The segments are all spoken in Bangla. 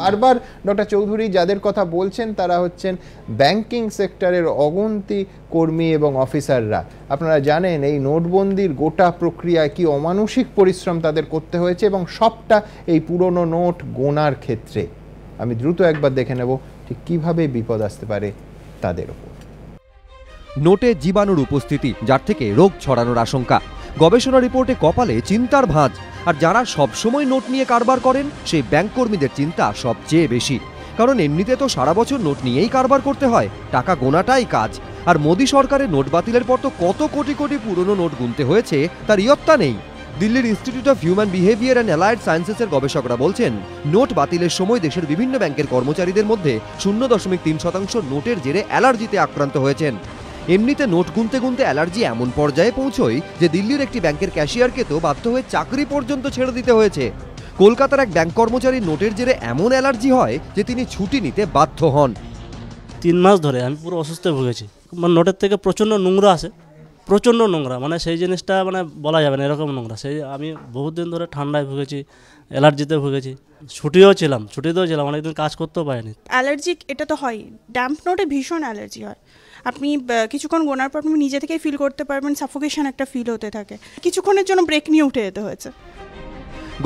বারবার ডক্টর চৌধুরী যাদের কথা বলছেন তারা হচ্ছেন ব্যাংকিং সেক্টরের অগুন্তি কর্মী এবং অফিসাররা। আপনারা জানেন এই নোটবন্দির গোটা প্রক্রিয়ায় কি অমানসিক পরিশ্রম তাদের করতে হয়েছে, এবং সবটা এই পুরনো নোট গোনার ক্ষেত্রে। আমি দ্রুত একবার দেখে নেব ঠিক কিভাবে বিপদ আসতে পারে তাদের উপর। নোটে জীবাণুর উপস্থিতি, যার থেকে রোগ ছড়ানোর আশঙ্কা। গবেষণা রিপোর্টে কপালে চিন্তার ভাঁজ। আর যারা সবসময় নোট নিয়ে কারবার করেন সেই ব্যাংক কর্মীদের চিন্তা সবচেয়ে বেশি, কারণ এমনিতে তো সারা বছর নোট নিয়েই কারবার করতে হয়, টাকা গোনাটাই কাজ। আর মোদী সরকারের নোট বাতিলের পর তো কত কোটি কোটি পুরনো নোট গুনতে হয়েছে তার ইয়ত্তা নেই। দিল্লির institute of human behaviour and allied সায়েন্সেসের গবেষকরা বলছেন, নোট বাতিলের সময় দেশের বিভিন্ন ব্যাংকের কর্মচারীদের মধ্যে 0.3% নোটের জেরে অ্যালার্জিতে আক্রান্ত হয়েছেন। এমনিতে নোট গুনতে গুনতে অ্যালার্জি এমন পর্যায়ে পৌঁছয় যে দিল্লির একটি ব্যাংকের ক্যাশিয়ারকে তো বাধ্য হয়ে চাকরি পর্যন্ত ছেড়ে দিতে হয়েছে। কলকাতার এক ব্যাংক কর্মচারীর নোটের জেরে এমন অ্যালার্জি হয় যে তিনি ছুটি নিতে বাধ্য হন। 3 মাস ধরে আমি পুরো অসুস্থ ভুগেছি। মানে নোটের থেকে প্রচণ্ড নোংরা আসে, প্রচণ্ড নোংরা, মানে সেই জিনিসটা মানে বলা যাবে না, এরকম নোংরা। সেই আমি বহুত দিন ধরে ঠান্ডায় ভুগেছি, অ্যালার্জিতে ভুগেছি, ছুটিতেও ছিলাম, অনেকদিন কাজ করতেও পারিনি। অ্যালার্জিক এটা তো হয়, ড্যাম্প নোটে ভীষণ অ্যালার্জি হয়। আপনি কিছুক্ষণ গোনার পর আপনি নিজে থেকেই ফিল করতে পারবেন, সাফোকেশন একটা ফিল হতে থাকে। কিছুক্ষণের জন্য ব্রেক নিয়ে উঠে যেতে হয়েছে।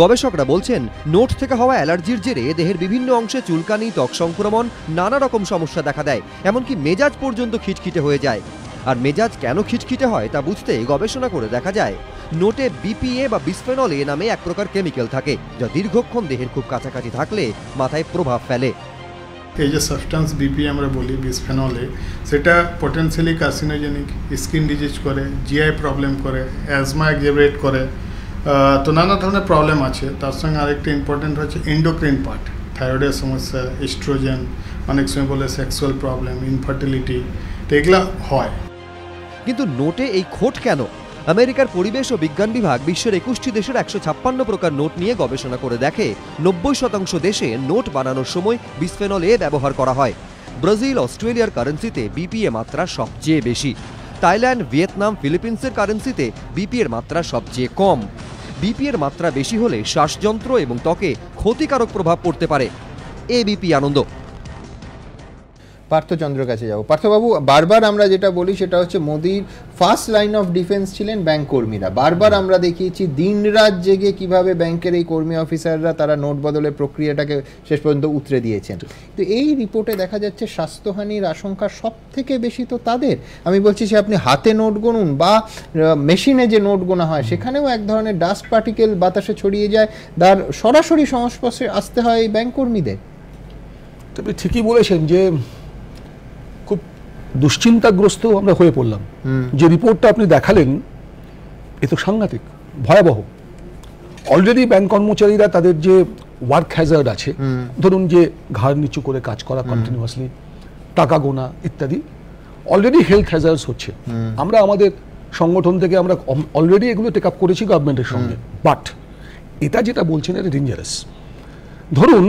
গবেষকরা বলছেন, নোট থেকে হওয়া অ্যালার্জির জেরে দেহের বিভিন্ন অংশে চুলকানি, ত্বক সংক্রমণ, নানা রকম সমস্যা দেখা দেয়, এমনকি মেজাজ পর্যন্ত খিটখিটে হয়ে যায়। আর মেজাজ কেন খিটখিটে হয় তা বুঝতে গবেষণা করে দেখা যায়, নোটে বিপিএ বা বিসফেনল এ নামে এক প্রকার কেমিক্যাল থাকে, যা দীর্ঘক্ষণ দেহের খুব কাছাকাছি থাকলে মাথায় প্রভাব ফেলে। এই যে সাবস্টেন্স বিপি আমরা বলি বিসফেনল এ, সেটা পটেনশিয়ালি কার্সিনোজেনিক, স্কিন ডিজিজ করে, জিআই প্রবলেম করে, অ্যাজমা এক্সাজারেট করে, তো নানা ধরনের প্রবলেম আছে। তার সঙ্গে আরেকটা ইম্পর্টেন্ট হচ্ছে এন্ডোক্রিন পার্ট, থাইরয়েডের সমস্যা, এস্ট্রোজেন, অনেক সময় বলে সেক্সুয়াল প্রবলেম, ইনফার্টিলিটি, তো এগুলো হয়। কিন্তু নোটে এই খোট কেন? আমেরিকার পরিবেশ ও বিজ্ঞান বিভাগ বিশ্বের 21টি দেশের 156 প্রকার নোট নিয়ে গবেষণা করে দেখে 90% দেশে নোট বানানোর সময় বিসফেনল এ ব্যবহার করা হয়। ব্রাজিল, অস্ট্রেলিয়ার কারেন্সিতে বিপিএ মাত্রা সবচেয়ে বেশি। থাইল্যান্ড, ভিয়েতনাম, ফিলিপিন্সের কারেন্সিতে বিপিএর মাত্রা সবচেয়ে কম। বিপিএর মাত্রা বেশি হলে শ্বাসযন্ত্র এবং ত্বকে ক্ষতিকারক প্রভাব পড়তে পারে। এবিপি আনন্দ। পার্থচন্দ্রের কাছে যাব। পার্থবাবু, বারবার আমরা যেটা বলি সেটা হচ্ছে মোদির ফার্স্ট লাইন অফ ডিফেন্স ছিলেন ব্যাংক কর্মীরা। বারবার আমরা দেখিয়েছি দিনরাত জেগে কিভাবে ব্যাংকের এই কর্মী অফিসাররা তারা নোট বদলের প্রক্রিয়াটাকে শেষ পর্যন্ত উতরে দিয়েছেন। তো এই রিপোর্টে দেখা যাচ্ছে স্বাস্থ্যহানির আশঙ্কা সব থেকে বেশি তো তাদের। আমি বলছি সে আপনি হাতে নোট গুনুন বা মেশিনে যে নোট গোনা হয় সেখানেও এক ধরনের ডাস্ট পার্টিকেল বাতাসে ছড়িয়ে যায়, তার সরাসরি সংস্পর্শে আসতে হয় এই ব্যাংক কর্মীদের। তবে ঠিকই বলেছেন যে খুব দুশ্চিন্তাগ্রস্ত আমরা হয়ে পড়লাম। যে রিপোর্টটা আপনি দেখালেন এ তো সাংঘাতিক, ভয়াবহ। অলরেডি ব্যাংক কর্মচারীরা তাদের যে ওয়ার্ক হ্যাজার্ড আছে, ধরুন যে ঘাড় নিচু করে কাজ করা কন্টিনিউয়াসলি, টাকা গোনা ইত্যাদি, অলরেডি হেলথ হ্যাজার্ডস হচ্ছে। আমরা আমাদের সংগঠন থেকে আমরা অলরেডি এগুলো টেক আপ করেছি গভর্নমেন্টের সঙ্গে। বাট এটা যেটা বলছেন এটা ডেঞ্জারাস। ধরুন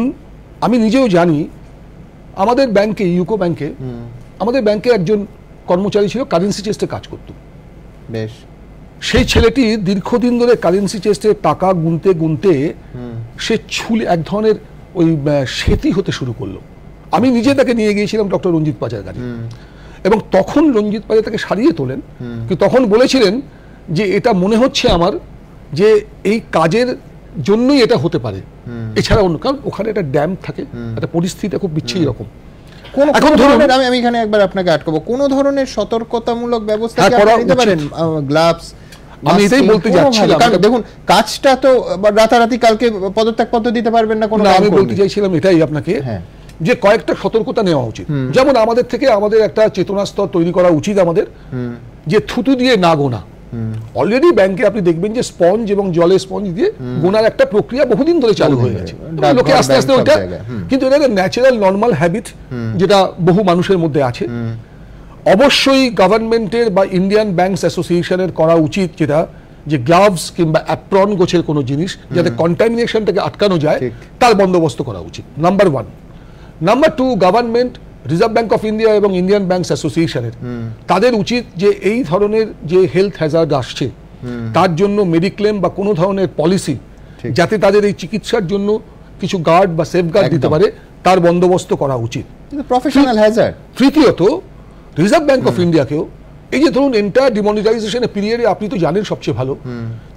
আমি নিজেও জানি, আমাদের ব্যাংকে, ইউকো ব্যাংকে, আমাদের ব্যাংকে একজন কর্মচারী ছিল, কারেন্সি চেস্টে কাজ করত। বেশ, সেই ছেলেটি দীর্ঘদিন ধরে কারেন্সি চেস্টে টাকা গুনতে গুনতে সে ছুলে এক ধরনের ওই সেতি হতে শুরু করলো। আমি নিজে তাকে নিয়ে গিয়েছিলাম ডক্টর রঞ্জিত পাজার কাছে, এবং তখন রঞ্জিত পাজা তাকে সারিয়ে তোলেন। কিন্তু তখন বলেছিলেন যে এটা মনে হচ্ছে আমার যে এই কাজের জন্যই এটা হতে পারে, এছাড়া অন্য কারণ ওখানে একটা ড্যাম থাকে, একটা পরিস্থিতি খুব বিচ্ছিন্ন রকম। এখন ধরুন আমি এখানে একবার আপনাকে আটকাবো, কোন ধরনের সতর্কতামূলক ব্যবস্থা নিতে পারেন? গ্লাভস, আমি এটাই বলতে যাচ্ছিলাম। দেখুন কাজটা তো রাতারাতি কালকে পদত্যাগপত্র দিতে পারবেন না কোনো। আমি বলতে চাইছিলাম এটাই আপনাকে, যে কয়েকটা সতর্কতা নেওয়া উচিত। যেমন আমাদের থেকে আমাদের একটা চেতনা স্তর তৈরি করা উচিত আমাদের, যে থুতু দিয়ে না গোনা। অলরেডি ব্যাংকে আপনি দেখবেন যে স্পঞ্জ এবং জলের স্পঞ্জ দিয়ে গোনার একটা প্রক্রিয়া বহুদিন ধরে চালু হয়ে গেছে, লোকে আস্তে আস্তে ওইটা, কিন্তু এটা ন্যাচারাল নর্মাল হ্যাবিট যেটা বহু মানুষের মধ্যে আছে। অবশ্যই গভর্নমেন্টের বা ইন্ডিয়ান ব্যাংকস অ্যাসোসিয়েশনের করা উচিত যেটা, যে গ্লাভস কিংবা অ্যাপ্রন গোছের কোনো জিনিস যাতে কন্টামিনেশনটাকে আটকানো যায় তার বন্দোবস্ত করা উচিত, number 1। Number 2, government, reserve bank of India এবং ইন্ডিয়ান ব্যাংকস অ্যাসোসিয়েশনের তাদের উচিত যে এই ধরনের যে হেলথ হ্যাজার্ড আসছে তার জন্য মেডিক্লেম বা কোনো ধরনের পলিসি, যাতে তাদের এই চিকিৎসার জন্য কিছু গার্ড বা সেফগার্ড দিতে পারে, তার বন্দোবস্ত করা উচিত। Professional Hazard. তৃতীয়ত, রিজার্ভ ব্যাংক অফ ইন্ডিয়াকেও এই যে ধরুন এন্টায়ার ডিমনিটাইজেশনের পিরিয়ডে আপনি তো জানেন সবচেয়ে ভালো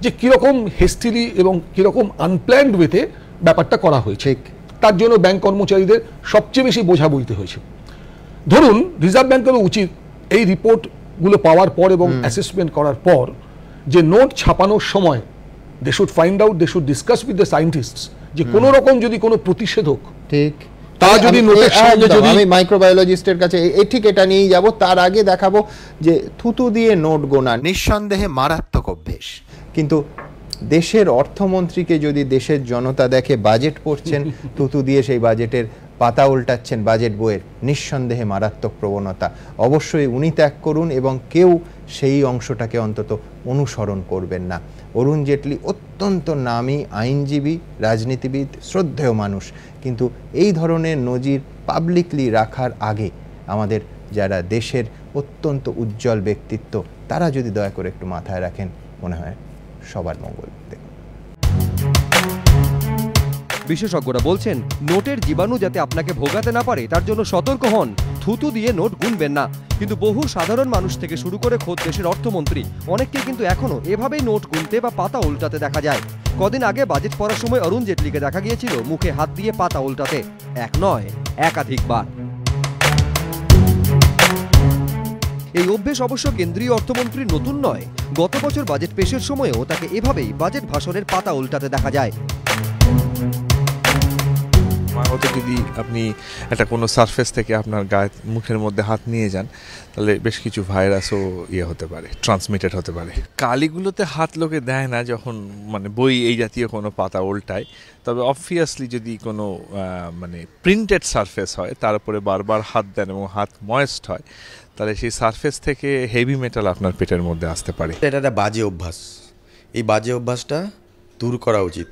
যে কিরকম হেস্টিলি এবং কিরকম আনপ্ল্যান্ড ওয়েতে ব্যাপারটা করা হয়েছে, তার জন্য ব্যাংক কর্মচারীদের সবচেয়ে বেশি বোঝা বইতে হয়েছে। ধরুন রিজার্ভ ব্যাংকেরও উচিত এই রিপোর্টগুলো পাওয়ার পর এবং অ্যাসেসমেন্ট করার পর যে নোট ছাপানোর সময় they should find out, they should discuss with the scientists যে কোনো রকম যদি কোনো প্রতিষেধক ঠিক তা যদি নোটের সঙ্গে যদি আমি মাইক্রোবায়োলজিস্টের কাছে ঠিক এটা নিয়েই যাব। তার আগে দেখাবো যে থুতু দিয়ে নোট গোনা নিঃসন্দেহে মারাত্মক অভ্যেস, কিন্তু দেশের অর্থমন্ত্রীকে যদি দেশের জনতা দেখে বাজেট পড়ছেন থুতু দিয়ে সেই বাজেটের পাতা উল্টাচ্ছেন বাজেট বইয়ের, নিঃসন্দেহে মারাত্মক প্রবণতা। অবশ্যই উনি ত্যাগ করুন এবং কেউ সেই অংশটাকে অন্তত অনুসরণ করবেন না। অরুণ জেটলি অত্যন্ত নামী আইনজীবী, রাজনীতিবিদ, শ্রদ্ধেয় মানুষ, কিন্তু এই ধরনের নজির পাবলিকলি রাখার আগে আমাদের যারা দেশের অত্যন্ত উজ্জ্বল ব্যক্তিত্ব তারা যদি দয়া করে একটু মাথায় রাখেন, মনে হয় সবার মঙ্গল। বিশেষজ্ঞরা বলছেন নোটের জীবাণু যাতে আপনাকে ভোগাতে না পারে তার জন্য সতর্ক হন, থুতু দিয়ে নোট গুনবেন না। কিন্তু বহু সাধারণ মানুষ থেকে শুরু করে খোদ দেশের অর্থমন্ত্রী অনেককে কিন্তু এখনো এভাবেই নোট গুনতে বা পাতা উল্টাতে দেখা যায়। কদিন আগে বাজেট পড়ার সময় অরুণ জেটলিকে দেখা গিয়েছিল মুখে হাত দিয়ে পাতা উল্টাতে, এক নয় একাধিকবার। এই অভ্যেস অবশ্য কেন্দ্রীয় অর্থমন্ত্রীর নতুন নয়, গত বছর বাজেট পেশের সময়ও তাকে এভাবেই বাজেট ভাষণের পাতা উল্টাতে দেখা যায়। যদি আপনি একটা কোনো সারফেস থেকে আপনার গায়ে মুখের মধ্যে হাত নিয়ে যান তাহলে বেশ কিছু ভাইরাসও হতে পারে, ট্রান্সমিটেড হতে পারে। কালিগুলোতে হাত লোকে দেয় না যখন মানে বই এই জাতীয় কোনো পাতা উল্টায়, তবে অবভিয়াসলি যদি কোনো মানে প্রিন্টেড সারফেস হয় তার উপরে বারবার হাত দেন এবং হাত ময়েস্ট হয় তাহলে সেই সারফেস থেকে হেভি মেটাল আপনার পেটের মধ্যে আসতে পারে। এটা একটা বাজে অভ্যাস, এই বাজে অভ্যাসটা দূর করা উচিত।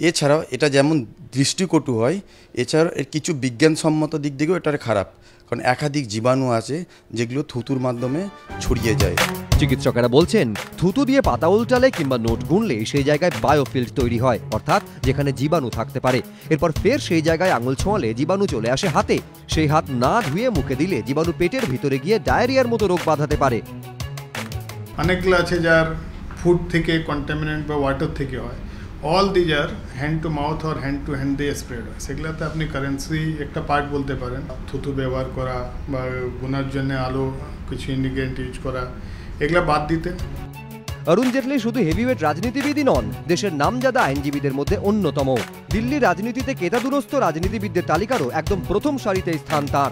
এছাড়াও এটা যেমন দৃষ্টিকটু হয়, এছাড়াও এর কিছু বিজ্ঞানসম্মত দিক থেকেও এটা খারাপ, কারণ একাধিক জীবাণু আছে যেগুলো থুতুর মাধ্যমে ছড়িয়ে যায়। চিকিৎসকেরা বলছেন থুতু দিয়ে পাতা উল্টালে কিংবা নোট গুনলে সেই জায়গায় বায়োফিল্ড তৈরি হয়, অর্থাৎ যেখানে জীবাণু থাকতে পারে। এরপর ফের সেই জায়গায় আঙুল ছোঁয়ালে জীবাণু চলে আসে হাতে, সেই হাত না ধুয়ে মুখে দিলে জীবাণু পেটের ভিতরে গিয়ে ডায়রিয়ার মতো রোগ বাঁধাতে পারে। অনেকগুলো আছে যার ফুড থেকে কন্টামিনেন্ট বা ওয়াটার থেকে হয়, all these are hand to mouth আর হ্যান্ড টু হ্যান্ড দিয়ে স্প্রেড হয়। সেগুলোতে আপনি কারেন্সি একটা পার্ট বলতে পারেন। থুতু ব্যবহার করা বা গুনার জন্য আলো কিছু ইনগ্রিডিয়েন্ট ইউজ করা, এগুলো বাদ দিতে। অরুণ জেটলি শুধু হেভিওয়েট রাজনীতিবিদই নন, দেশের নামজাদা আইনজীবীদের মধ্যে অন্যতম। দিল্লি রাজনীতিতে কেতাদুরস্ত রাজনীতিবিদদের তালিকারও একদম প্রথম সারিতে স্থান তার।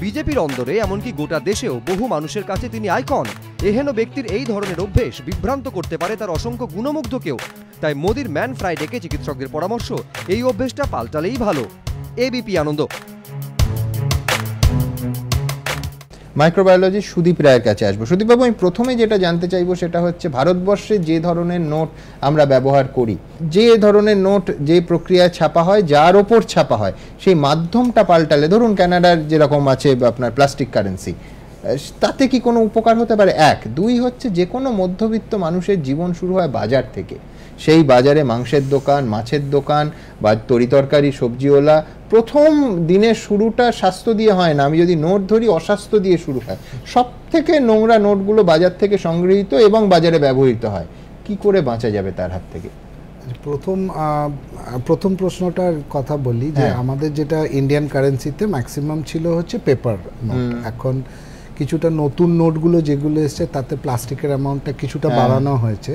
বিজেপির অন্দরে এমনকি গোটা দেশেও বহু মানুষের কাছে তিনি আইকন। এহেন ব্যক্তির এই ধরনের অভ্যেস বিভ্রান্ত করতে পারে তার অসংখ্য গুণমুগ্ধকেও। তাই মোদির ম্যান ফ্রাইডেকে চিকিৎসকদের পরামর্শ এই অভ্যেসটা পাল্টালেই ভালো। এবিপি আনন্দ। মাইক্রোবায়োলজি সুদীপ রায়ের কাছে আসবো। সুদীপবাবু, আমি প্রথমে যেটা জানতে চাইবো সেটা হচ্ছে ভারতবর্ষে যে ধরনের নোট আমরা ব্যবহার করি, যে ধরনের নোট যে প্রক্রিয়ায় ছাপা হয়, যার ওপর ছাপা হয়, সেই মাধ্যমটা পাল্টালে, ধরুন কানাডার যেরকম আছে আপনার প্লাস্টিক কারেন্সি, তাতে কি কোনো উপকার হতে পারে? এক। দুই হচ্ছে যে কোনো মধ্যবিত্ত মানুষের জীবন শুরু হয় বাজার থেকে। সেই বাজারে মাংসের দোকান, মাছের দোকান বা তরিতরকারি সবজিওয়ালা প্রথম দিনের শুরুটা স্বাস্থ্য দিয়ে হয় না, আমি যদি নোট ধরি অস্বাস্থ্য দিয়ে শুরু হয়। সব থেকে নোংরা নোটগুলো বাজার থেকে সংগৃহীত এবং বাজারে ব্যবহৃত হয়। কি করে বাঁচা যাবে তার হাত থেকে? প্রথম প্রশ্নটার কথা বলি যে আমাদের যেটা ইন্ডিয়ান কারেন্সিতে ম্যাক্সিমাম ছিল হচ্ছে পেপার নোট। এখন কিছুটা নতুন নোটগুলো যেগুলো এসছে তাতে প্লাস্টিকের অ্যামাউন্টটা কিছুটা বাড়ানো হয়েছে,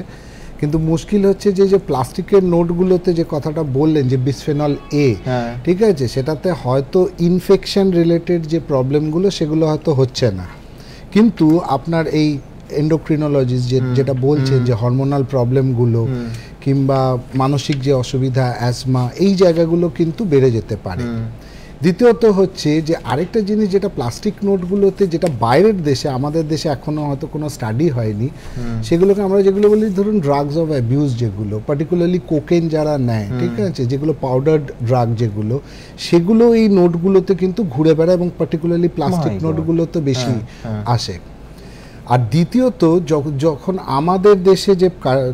কিন্তু মুশকিল হচ্ছে যে প্লাস্টিকের নোটগুলোতে যে কথাটা বললেন যে বিসফেনল এ, ঠিক আছে, সেটাতে হয়তো ইনফেকশন রিলেটেড যে প্রবলেমগুলো সেগুলো হয়তো হচ্ছে না, কিন্তু আপনার এই এন্ডোক্রিনোলজিস্ট যেটা বলছেন যে হরমোনাল প্রবলেমগুলো কিংবা মানসিক যে অসুবিধা, অ্যাজমা, এই জায়গাগুলো কিন্তু বেড়ে যেতে পারে। দ্বিতীয়ত হচ্ছে যে আরেকটা জিনিস যেটা প্লাস্টিক নোটগুলোতে, যেটা বাইরের দেশে, আমাদের দেশে এখনো হয়তো কোনো স্টাডি হয়নি, সেগুলোকে আমরা যেগুলো বলি ধরুন ড্রাগস অফ অ্যাবিউজ, যেগুলো পার্টিকুলারলি কোকেন যারা নেয়, ঠিক আছে, যেগুলো পাউডার্ড ড্রাগ যেগুলো, সেগুলো এই নোটগুলোতে কিন্তু ঘুরে বেড়ায় এবং পার্টিকুলারলি প্লাস্টিক নোটগুলোতে বেশি আসে। আর দ্বিতীয়ত যখন আমাদের দেশে যে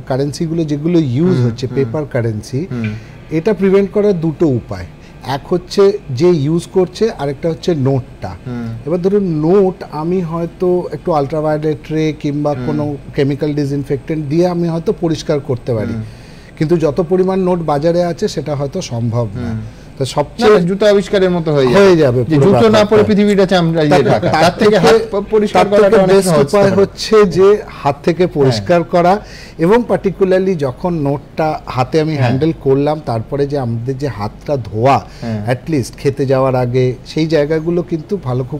কারেন্সিগুলো যেগুলো ইউজ হচ্ছে পেপার কারেন্সি, এটা প্রিভেন্ট করার দুটো উপায়, এক হচ্ছে যে ইউজ করছে, আরেকটা হচ্ছে নোটটা। এবার ধরুন নোট আমি হয়তো একটু আলট্রাভায়োলেট রে কিংবা কোনো কেমিক্যাল ডিসইনফেক্টেন্ট দিয়ে আমি হয়তো পরিষ্কার করতে পারি, কিন্তু যত পরিমাণ নোট বাজারে আছে সেটা হয়তো সম্ভব না। তো সবচেয়ে জুতো আবিষ্কারের মতো হয়ে যাবে, জুতো না পরে পৃথিবীটা চামড়ায় ঢাকা, তার থেকে হাত পরিষ্কার করাটা অনেক সহজ উপায় হচ্ছে যে হাত থেকে পরিষ্কার করা, এবং পার্টিকুলারলি যখন নোটটা হাতে আমি হ্যান্ডেল করলাম তারপরে যে আমাদের যে হাতটা ধোয়া অ্যাটলিস্ট খেতে যাওয়ার আগে, সেই জায়গাগুলো কিন্তু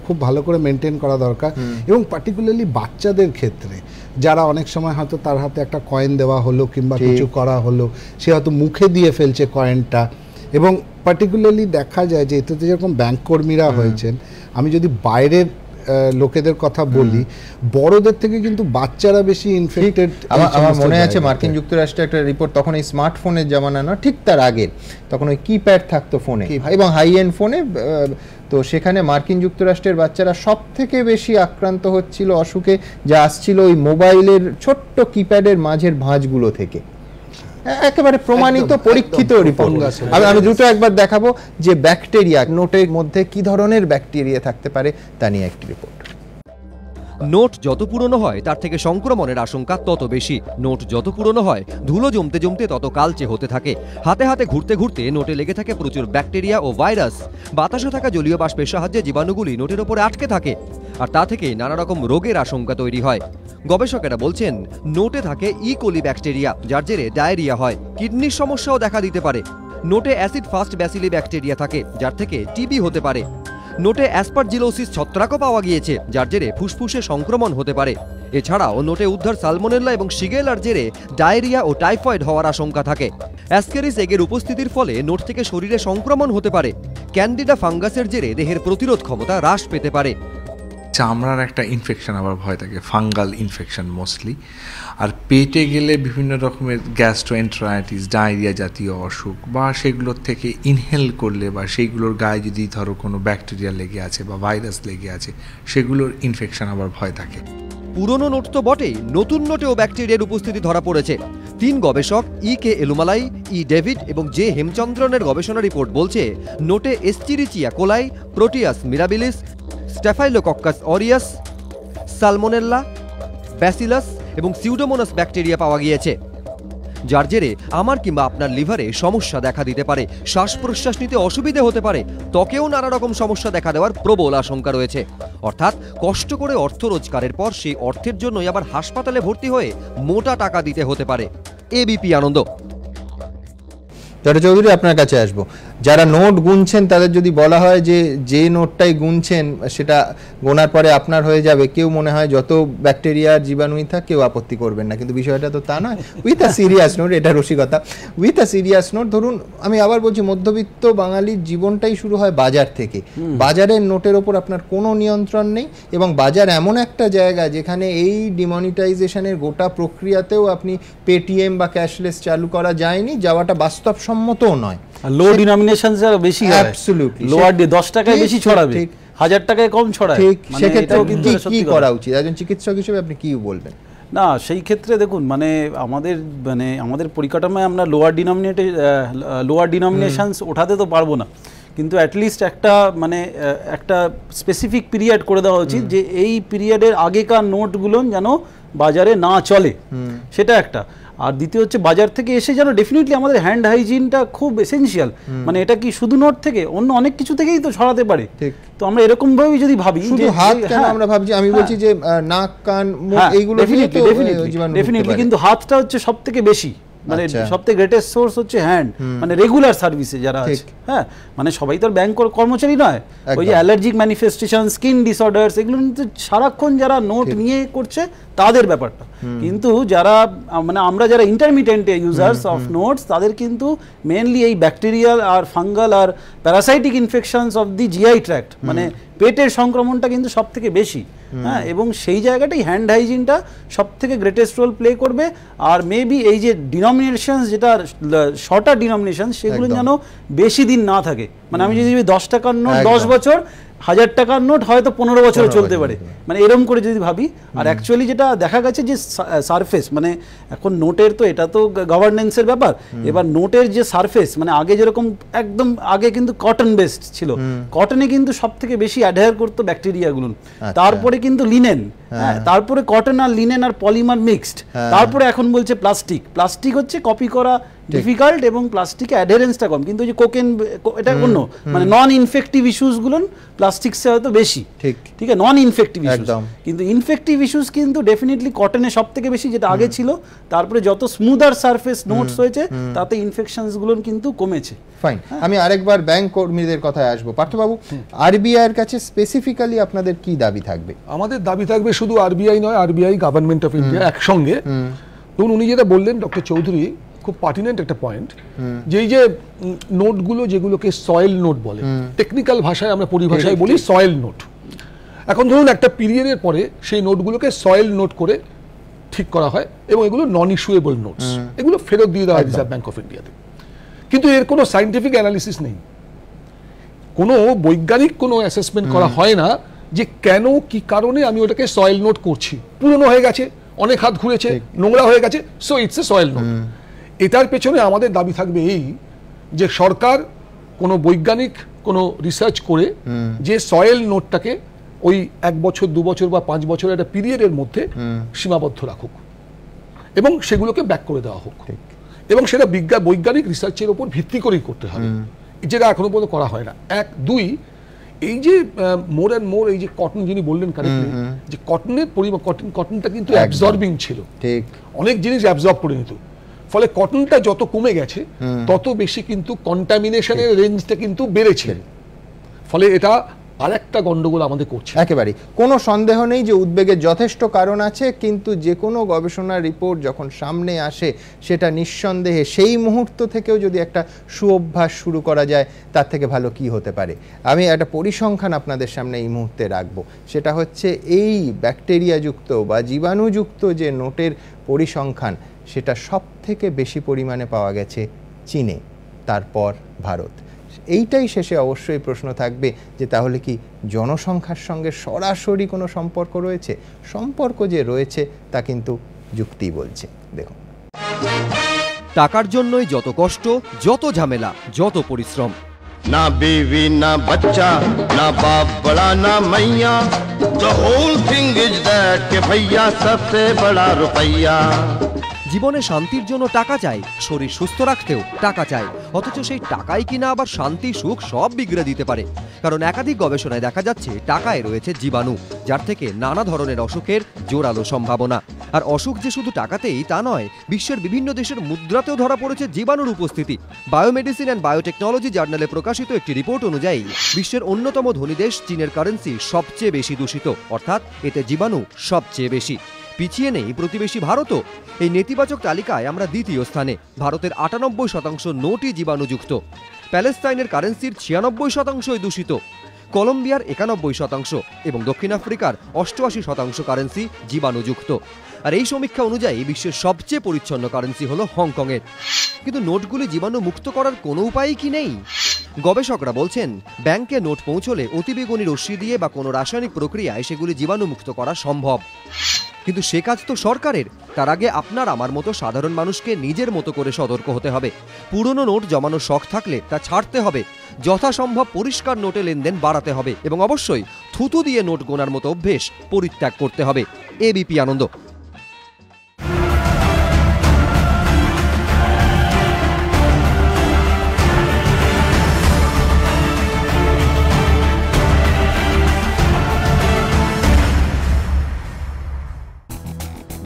খুব ভালো করে মেনটেন করা দরকার। এবং পার্টিকুলারলি বাচ্চাদের ক্ষেত্রে যারা অনেক সময় হয়তো তার হাতে একটা কয়েন দেওয়া হলো কিংবা কিছু করা হলো, সে হয়তো মুখে দিয়ে ফেলছে কয়েনটা, এবং পার্টিকুলারলি দেখা যায় যে এটাতে যেরকম ব্যাংক কর্মীরা হয়েছেন, আমি যদি বাইরের লোকেদের কথা বলি, বড়দের থেকে কিন্তু বাচ্চারা বেশি ইনফেক্টেড। আমার মনে আছে মার্কিন যুক্তরাষ্ট্রে একটা রিপোর্ট, তখন এই স্মার্টফোনের জামানা না, ঠিক তার আগে, তখন ওই কিপ্যাড থাকতো ফোনে এবং হাই এন্ড ফোনে, তো সেখানে মার্কিন যুক্তরাষ্ট্রের বাচ্চারা সব থেকে বেশি আক্রান্ত হচ্ছিল অসুখে, যা আসছিল ওই মোবাইলের ছোট্ট কিপ্যাডের মাঝের ভাঁজগুলো থেকে। একেবারে প্রমাণিত পরীক্ষিত রিপোর্ট। আমি দ্রুত একবার দেখাবো যে ব্যাকটেরিয়া নোটের মধ্যে কি ধরনের ব্যাকটেরিয়া থাকতে পারে তা নিয়ে একটি রিপোর্ট। নোট যত পুরনো হয় তার থেকে সংক্রমণের আশঙ্কা তত বেশি। নোট যত পুরনো হয় ধুলো জমতে জমতে তত কালচে হতে থাকে। হাতে হাতে ঘুরতে ঘুরতে নোটে লেগে থাকে প্রচুর ব্যাকটেরিয়া ও ভাইরাস। বাতাসে থাকা জলীয় বাষ্পের সাহায্যে জীবাণুগুলি নোটের ওপরে আটকে থাকে, আর তা থেকে নানা রকম রোগের আশঙ্কা তৈরি হয়। গবেষকেরা বলছেন নোটে থাকে ইকোলি ব্যাকটেরিয়া, যার জেরে ডায়রিয়া হয়। কিডনির সমস্যাও দেখা দিতে পারে। নোটে অ্যাসিড ফাস্ট ব্যাসিলি ব্যাকটেরিয়া থাকে, যার থেকে টিবি হতে পারে। নোটে অ্যাসপারজিলোসিস ছত্রাকও পাওয়া গিয়েছে, যার জেরে ফুসফুসে সংক্রমণ হতে পারে। এছাড়াও নোটে উদ্ধার সালমোনেল্লা এবং শিগেলার জেরে ডায়রিয়া ও টাইফয়েড হওয়ার আশঙ্কা থাকে। অ্যাসকেরিস এগের উপস্থিতির ফলে নোট থেকে শরীরে সংক্রমণ হতে পারে। ক্যান্ডিডা ফাঙ্গাসের জেরে দেহের প্রতিরোধ ক্ষমতা হ্রাস পেতে পারে। চামড়ার একটা ইনফেকশন আবার ভয় থাকে, ফাঙ্গাল ইনফেকশন মোস্টলি। আর পেটে গেলে বিভিন্ন রকমের গ্যাস্ট্রোএন্টারাইটিস, ডায়রিয়া জাতীয় অসুখ, বা সেগুলোর থেকে ইনহেল করলে বা সেইগুলোর গায়ে যদি ধরো কোনো ব্যাকটেরিয়া লেগে আছে বা ভাইরাস লেগে আছে, সেগুলোর ইনফেকশন আবার ভয় থাকে। পুরনো নোট তো বটেই, নতুন নোটেও ব্যাকটেরিয়ার উপস্থিতি ধরা পড়েছে। 3 গবেষক ই.কে. এলুমালাই, ই. ডেভিড এবং জে. হেমচন্দ্রনের গবেষণা রিপোর্ট বলছে নোটে Escherichia coli, Proteus mirabilis, Staphylococcus aureus, Salmonella, Bacillus এবং সিউডোমোনাস ব্যাকটেরিয়া পাওয়া গিয়েছে, যার জেরে আমার কিংবা আপনার লিভারে সমস্যা দেখা দিতে পারে, শ্বাস প্রশ্বাস নিতে অসুবিধে হতে পারে, ত্বকেও নানা রকম সমস্যা দেখা দেওয়ার প্রবল আশঙ্কা রয়েছে। অর্থাৎ কষ্ট করে অর্থ রোজগারের পর সেই অর্থের জন্যই আবার হাসপাতালে ভর্তি হয়ে মোটা টাকা দিতে হতে পারে। এবিপি আনন্দ। চৌধুরী, আপনার কাছে আসবো। যারা নোট গুনছেন তাদের যদি বলা হয় যে নোটটাই গুনছেন সেটা গোনার পরে আপনার হয়ে যাবে, কেউ মনে হয় যত ব্যাকটেরিয়ার জীবাণুই থাক কেউ আপত্তি করবেন না, কিন্তু বিষয়টা তো তা নয়। উইথ আ সিরিয়াস নোট, এটা রসিকতা, উইথ আ সিরিয়াস নোট, ধরুন আমি আবার বলছি, মধ্যবিত্ত বাঙালির জীবনটাই শুরু হয় বাজার থেকে। বাজারের নোটের ওপর আপনার কোনো নিয়ন্ত্রণ নেই, এবং বাজার এমন একটা জায়গা যেখানে এই ডিমনিটাইজেশনের গোটা প্রক্রিয়াতেও আপনি পেটিএম বা ক্যাশলেস চালু করা যায়নি, যাওয়াটা বাস্তবসম্মতও নয়। লো ডিনোমিনেশন বেশি হয়, অ্যাবসলিউটলি লোয়ার 10 টাকায় বেশি ছড়াবে, 1000 টাকায় কম ছড়ায়। ঠিক, সেক্ষেত্রে কি করা উচিত একজন চিকিৎসক হিসেবে আপনি কি বলবেন? না, সেই ক্ষেত্রে দেখুন, আমাদের পরিকাঠামোয় আমরা লোয়ার ডিনোমিনেশনস ওঠাতে তো পারবো না, কিন্তু অ্যাটলিস্ট একটা স্পেসিফিক পিরিয়ড করে দেওয়া উচিত যে এই পিরিয়ডের আগেকার নোটগুলো যেন বাজারে না চলে, সেটা একটা। আর দ্বিতীয় হচ্ছে বাজার থেকে এসে যেন ডেফিনেটলি আমাদের হ্যান্ড হাইজিনটা খুব এসেনশিয়াল। মানে এটা কি শুধু নোট থেকে, অন্য অনেক কিছু থেকেই তো ছড়াতে পারে। তো আমরা এরকম ভাবেই যদি ভাবি, শুধু হাত কেন আমরা ভাবছি, আমি বলছি যে নাক, কান, মুখ, এইগুলো ডেফিনেটলি, কিন্তু হাতটা হচ্ছে সব থেকে বেশি, মানে সবথেকে গ্রেটেস্ট সোর্স হচ্ছে হ্যান্ড, মানে রেগুলার সার্ভিসে যারা আছে। হ্যাঁ, মানে সবাই তো ব্যাংক কর্মচারী নয়, ওই যে অ্যালার্জিক ম্যানিফেস্টেশন, স্কিন ডিসঅর্ডার্স, এগুলো কিন্তু সারাক্ষণ যারা নোট নিয়ে করছে তাদের ব্যাপারটা। কিন্তু যারা আমরা যারা ইন্টারমিডিয়েন্ট ইউজার্স অফ নোটস, তাদের কিন্তু মেনলি এই ব্যাকটেরিয়াল আর ফাঙ্গাল আর parasitic infections of the GI tract, মানে পেটের সংক্রমণটা কিন্তু সব থেকে বেশি। হ্যাঁ, এবং সেই জায়গাটাই হ্যান্ড হাইজিনটা সব থেকে গ্রেটেস্ট রোল প্লে করবে। আর মেবি এই যে ডিনোমিনেশন, যেটা শর্টার ডিনোমিনেশন, সেগুলো যেন বেশি দিন না থাকে। মানে আমি যদি 10 টাকার নোট 10 বছর, 1000 টাকার নোট হয়তো 15 বছরও চলতে পারে, মানে এরকম করে যদি ভাবি। আর অ্যাকচুয়ালি যেটা দেখা গেছে যে সারফেস, মানে এখন নোটের তো এটা তো গভর্নেন্সের ব্যাপার, এবার নোটের যে সারফেস, মানে আগে যেরকম একদম আগে কিন্তু কটন বেসড ছিল, কটনে কিন্তু সব থেকে বেশি অ্যাডহেয়ার করতো ব্যাকটেরিয়াগুলো, তারপরে কিন্তু লিনেন, তারপরে কটন আর লিনেন আর পলিমার মিক্সড, তারপরে এখন বলছে প্লাস্টিক। প্লাস্টিক হচ্ছে কপি করা ডিফিকাল্ট এবং প্লাস্টিকে অ্যাডহেরেন্সটা কম, কিন্তু ওই যে কোকেন এটা অন্য, মানে নন ইনফেক্টিভ ইস্যুসগুলো প্লাস্টিক্সে হয়তো বেশি, ঠিক আছে, নন ইনফেক্টিভ ইস্যুস। কিন্তু ইনফেক্টিভ ইস্যুস কিন্তু ডেফিনেটলি কটনে সব থেকে বেশি, যেটা আগে ছিল। তারপরে যত স্মুদার সারফেস নোটস হয়েছে তাতে ইনফেকশনসগুলো কিন্তু কমেছে। ফাইন, আমি আরেকবার ব্যাংক কর্মীদের কথায় আসবো। পার্থবাবু, আরবিআই এর কাছে স্পেসিফিক্যালি আপনাদের কি দাবি থাকবে? আমাদের দাবি থাকবে শুধু আরবিআই নয়, আরবিআই, গভর্নমেন্ট অফ ইন্ডিয়া একসঙ্গে। ধরুন উনি যেটা বললেন ডক্টর চৌধুরী, খুব পার্টিনেন্ট একটা পয়েন্ট, যে এই যে নোটগুলো যেগুলোকে সয়েল নোট বলে, টেকনিক্যাল ভাষায় আমরা পরিভাষায় বলি সয়েল নোট। এখন ধরুন একটা পিরিয়ডের পরে সেই নোটগুলোকে সয়েল নোট করে ঠিক করা হয় এবং এগুলো নন ইস্যুয়েবল নোটস, এগুলো ফেরত দিয়ে দেওয়া হয় রিজার্ভ ব্যাংক অফ ইন্ডিয়াতে। কিন্তু এর কোনো সায়েন্টিফিক অ্যানালিসিস নেই, কোনো বৈজ্ঞানিক কোনো অ্যাসেসমেন্ট করা হয় না যে কেন কি কারণে আমি ওটাকে সয়েল নোট করছি। পুরনো হয়ে গেছে, অনেক হাত ঘুরেছে, নোংরা হয়ে গেছে, so it's a soil note. এটার পেছনে আমাদের দাবি থাকবে এই যে সরকার কোনো বৈজ্ঞানিক কোনো রিসার্চ করে যে সয়েল নোটটাকে ওই 1 বছর 2 বছর বা 5 বছরের একটা পিরিয়ডের মধ্যে সীমাবদ্ধ রাখুক এবং সেগুলোকে ব্যাক করে দেওয়া হোক, এবং সেটা বৈজ্ঞানিক রিসার্চের উপর ভিত্তি করেই করতে হবে, যেটা এখনো পর্যন্ত করা হয় না। 1, 2, এই যে মোর অ্যান্ড মোর, এই যে কটন যিনি বললেন কারেক্টলি, যে কটনের পরিমাণ, কটনটা কিন্তু অ্যাবজর্বিং ছিল, ঠিক, অনেক জিনিস অ্যাবজর্ব করে নিত। ফলে কটনটা যত কমে গেছে তত বেশি কিন্তু কন্টামিনেশনের রেঞ্জটা কিন্তু বেড়েছে। ফলে এটা আরেকটা গন্ডগোল আমাদের করছে। একেবারে কোনো সন্দেহ নেই যে উদ্বেগের যথেষ্ট কারণ আছে, কিন্তু যে কোনো গবেষণার রিপোর্ট যখন সামনে আসে সেটা নিঃসন্দেহে সেই মুহূর্ত থেকেও যদি একটা সুঅভ্যাস শুরু করা যায়, তার থেকে ভালো কি হতে পারে। আমি একটা পরিসংখ্যান আপনাদের সামনে এই মুহূর্তে রাখবো, সেটা হচ্ছে এই ব্যাকটেরিয়াযুক্ত বা জীবাণুযুক্ত যে নোটের পরিসংখ্যান, সেটা সব থেকে বেশি পরিমাণে পাওয়া গেছে চীনে, তারপর ভারত। এইটাই শেষে অবশ্যই প্রশ্ন থাকবে যে তাহলে কি জনসংখ্যার সঙ্গে সরাসরি কোনো সম্পর্ক রয়েছে? সম্পর্ক যে রয়েছে তা কিন্তু যুক্তি বলছে। দেখুন, টাকার জন্যই যত কষ্ট, যত ঝামেলা, যত পরিশ্রম। ना बीवी ना बच्चा ना बाप बड़ा ना मैया, the whole thing is that के भैया सबसे बड़ा रुपया। জীবনে শান্তির জন্য টাকা চাই, শরীর সুস্থ রাখতেও টাকা চাই, অথচ সেই টাকাই কিনা আবার শান্তি সুখ সব বিগড়ে দিতে পারে। কারণ একাধিক গবেষণায় দেখা যাচ্ছে টাকায় রয়েছে জীবাণু, যার থেকে নানা ধরনের অসুখের জোরালো সম্ভাবনা। আর অসুখ যে শুধু টাকাতেই তা নয়, বিশ্বের বিভিন্ন দেশের মুদ্রাতেও ধরা পড়েছে জীবাণুর উপস্থিতি। বায়োমেডিসিন অ্যান্ড বায়োটেকনোলজি জার্নালে প্রকাশিত একটি রিপোর্ট অনুযায়ী বিশ্বের অন্যতম ধনী দেশ চীনের কারেন্সি সবচেয়ে বেশি দূষিত, অর্থাৎ এতে জীবাণু সবচেয়ে বেশি। পিছিয়ে নেই প্রতিবেশী ভারতও। এই নেতিবাচক তালিকায় আমরা দ্বিতীয় স্থানে। ভারতের 98% নোটই জীবাণুযুক্ত, প্যালেস্তাইনের কারেন্সির 96% দূষিত, কলম্বিয়ার 91% এবং দক্ষিণ আফ্রিকার 88% কারেন্সি জীবাণুযুক্ত। আর এই সমীক্ষা অনুযায়ী বিশ্বের সবচেয়ে পরিচ্ছন্ন কারেন্সি হলো হংকংয়ের। কিন্তু নোটগুলি জীবাণু মুক্ত করার কোনো উপায়ই কি নেই? গবেষকরা বলছেন ব্যাংকে নোট পৌঁছলে অতিবেগুনি রশ্মি দিয়ে বা কোনো রাসায়নিক প্রক্রিয়ায় সেগুলি জীবাণুমুক্ত করা সম্ভব। কিন্তু সে কাজ তো সরকারের। তার আগে আপনার আমার মতো সাধারণ মানুষকে নিজের মতো করে সতর্ক হতে হবে। পুরনো নোট জমানোর শখ থাকলে তা ছাড়তে হবে, যথাসম্ভব পরিষ্কার নোটে লেনদেন বাড়াতে হবে এবং অবশ্যই থুতু দিয়ে নোট গোনার মতো অভ্যেস পরিত্যাগ করতে হবে। এবিপি আনন্দ।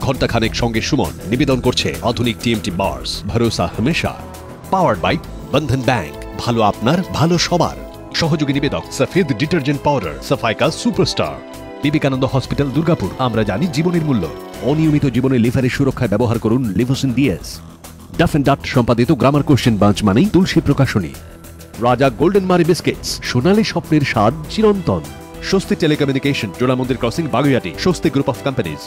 ঘণ্টাখানেক সঙ্গে সুমন নিবেদন করছে আধুনিক টিএমটি বার্স, ভরসা হামেশা। পাওয়ার্ড বাই বন্ধন ব্যাংক, ভালো আপনার ভালো সবার। সহযোগী নিবেদক সফেদ ডিটারজেন্ট পাউডার, সাফাইকা সুপারস্টার। বিবেকানন্দ হসপিটাল, দুর্গাপুর। আমরা জানি জীবনের মূল্য। অনিয়মিত জীবনে লিভারের সুরক্ষায় ব্যবহার করুন লিভোসিন ডিএস। ডাফ এন্ড ডাট সম্পাদিত গ্রামার কোশ্চেন বাঞ্চ মানেই তুলসী প্রকাশনী। রাজা গোল্ডেন মারি বিস্কিটস, সোনালী স্বপ্নের স্বাদ চিরন্তন। স্বস্তি টেলিকমিউনিকেশন, জোড়ামন্দির ক্রসিং, বাগুইয়াটি। স্বস্তি গ্রুপ অফ কোম্পানিজ।